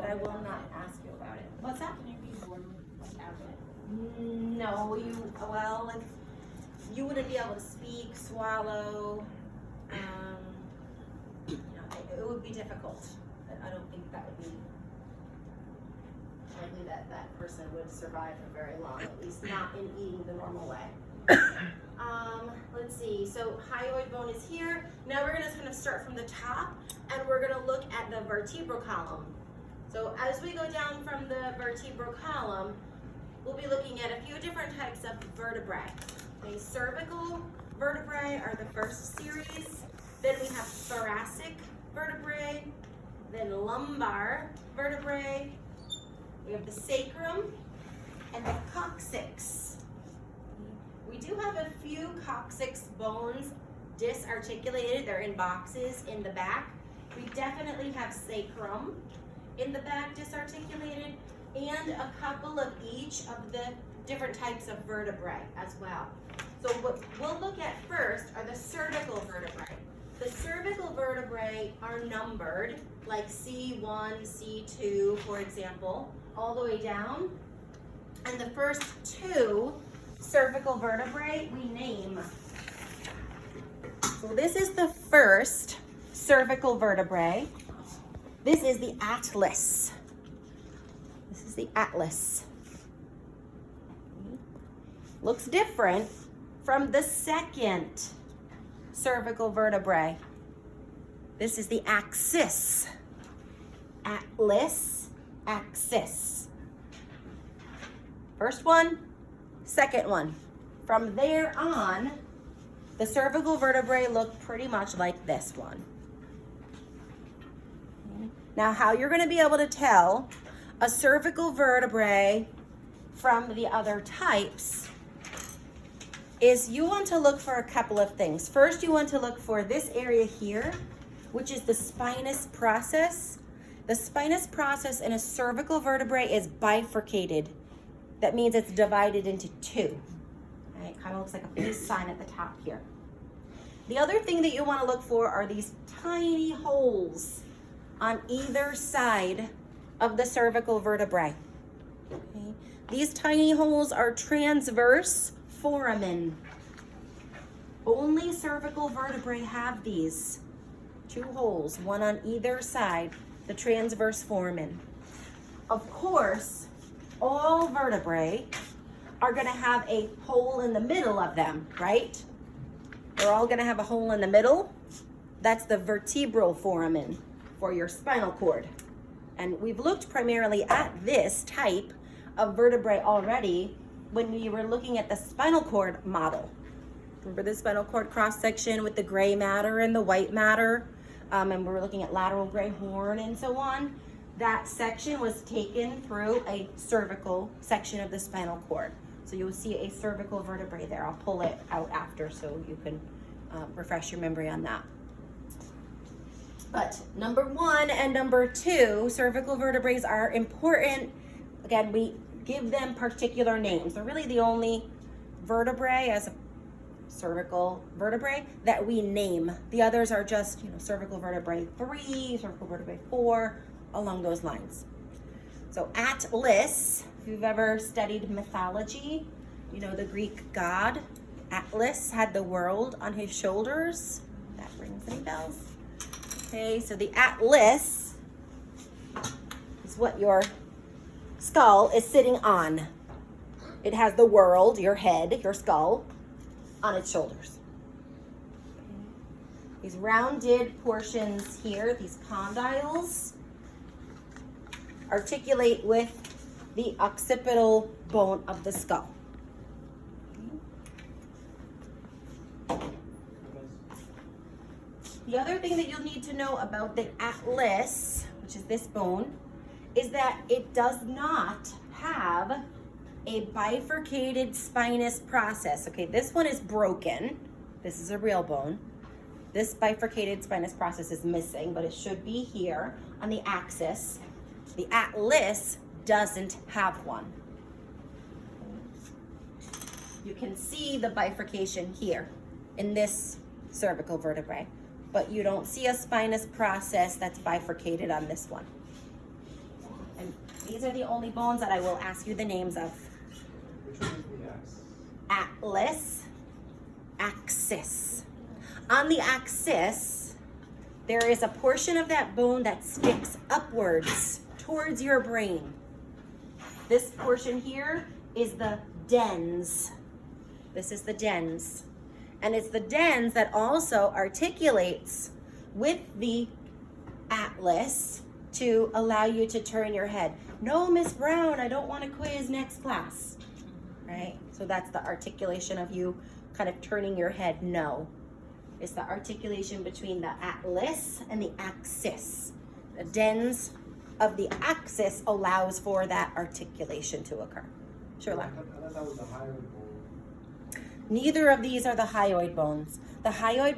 I will not ask you about it. What's that? Can you be born with absent? No, well, if you wouldn't be able to speak, swallow, it would be difficult. I don't think that would be likely that person would survive for very long, at least not in eating the normal way. Let's see, so hyoid bone is here. Now we're gonna kind of start from the top and we're gonna look at the vertebral column. So as we go down from the vertebral column, we'll be looking at a few different types of vertebrae. Okay, cervical vertebrae are the first series. Then we have thoracic vertebrae, then lumbar vertebrae. We have the sacrum and the coccyx. We do have a few coccyx bones disarticulated. They're in boxes in the back. We definitely have sacrum in the back disarticulated, and a couple of each of the different types of vertebrae as well. So what we'll look at first are the cervical vertebrae. The cervical vertebrae are numbered, like C1, C2, for example, all the way down. And the first two cervical vertebrae we name. So this is the first cervical vertebrae. This is the atlas. This is the atlas. Looks different from the second cervical vertebrae. This is the axis. Atlas, axis. First one, second one. From there on, the cervical vertebrae look pretty much like this one. Now, how you're going to be able to tell a cervical vertebrae from the other types is you want to look for a couple of things. First, you want to look for this area here, which is the spinous process. The spinous process in a cervical vertebrae is bifurcated. That means it's divided into two. Right? It kind of looks like a peace sign at the top here. The other thing that you want to look for are these tiny holes on either side of the cervical vertebrae. Okay? These tiny holes are transverse foramen. Only cervical vertebrae have these two holes, one on either side, the transverse foramen. Of course, all vertebrae are going to have a hole in the middle of them, right? They're all going to have a hole in the middle. That's the vertebral foramen for your spinal cord. And we've looked primarily at this type of vertebrae already when we were looking at the spinal cord model. Remember the spinal cord cross section with the gray matter and the white matter? And we were looking at lateral gray horn and so on. That section was taken through a cervical section of the spinal cord. So you'll see a cervical vertebrae there. I'll pull it out after so you can refresh your memory on that. But number one and number two, cervical vertebrae are important. Again, we give them particular names. They're really the only vertebrae as a cervical vertebrae that we name. The others are just, cervical vertebrae 3, cervical vertebrae 4, along those lines. So Atlas, if you've ever studied mythology, the Greek god Atlas had the world on his shoulders. That rings any bells? Okay, so the atlas is what your skull is sitting on. It has the world, your head, your skull, on its shoulders. These rounded portions here, these condyles, articulate with the occipital bone of the skull. The other thing that you'll need to know about the atlas, which is this bone, is that it does not have a bifurcated spinous process. Okay, this one is broken. This is a real bone. This bifurcated spinous process is missing, but it should be here on the axis. The atlas doesn't have one. You can see the bifurcation here in this cervical vertebrae, but you don't see a spinous process that's bifurcated on this one. These are the only bones that I will ask you the names of. Which one is the X? Atlas, axis. On the axis, there is a portion of that bone that sticks upwards towards your brain. This portion here is the dens. This is the dens. And it's the dens that also articulates with the atlas to allow you to turn your head. No, Miss Brown, I don't want to quiz next class. Right? So that's the articulation of you kind of turning your head. No. It's the articulation between the atlas and the axis. The dens of the axis allows for that articulation to occur. Sure. I thought that was the hyoid bone. Neither of these are the hyoid bones. The hyoid bone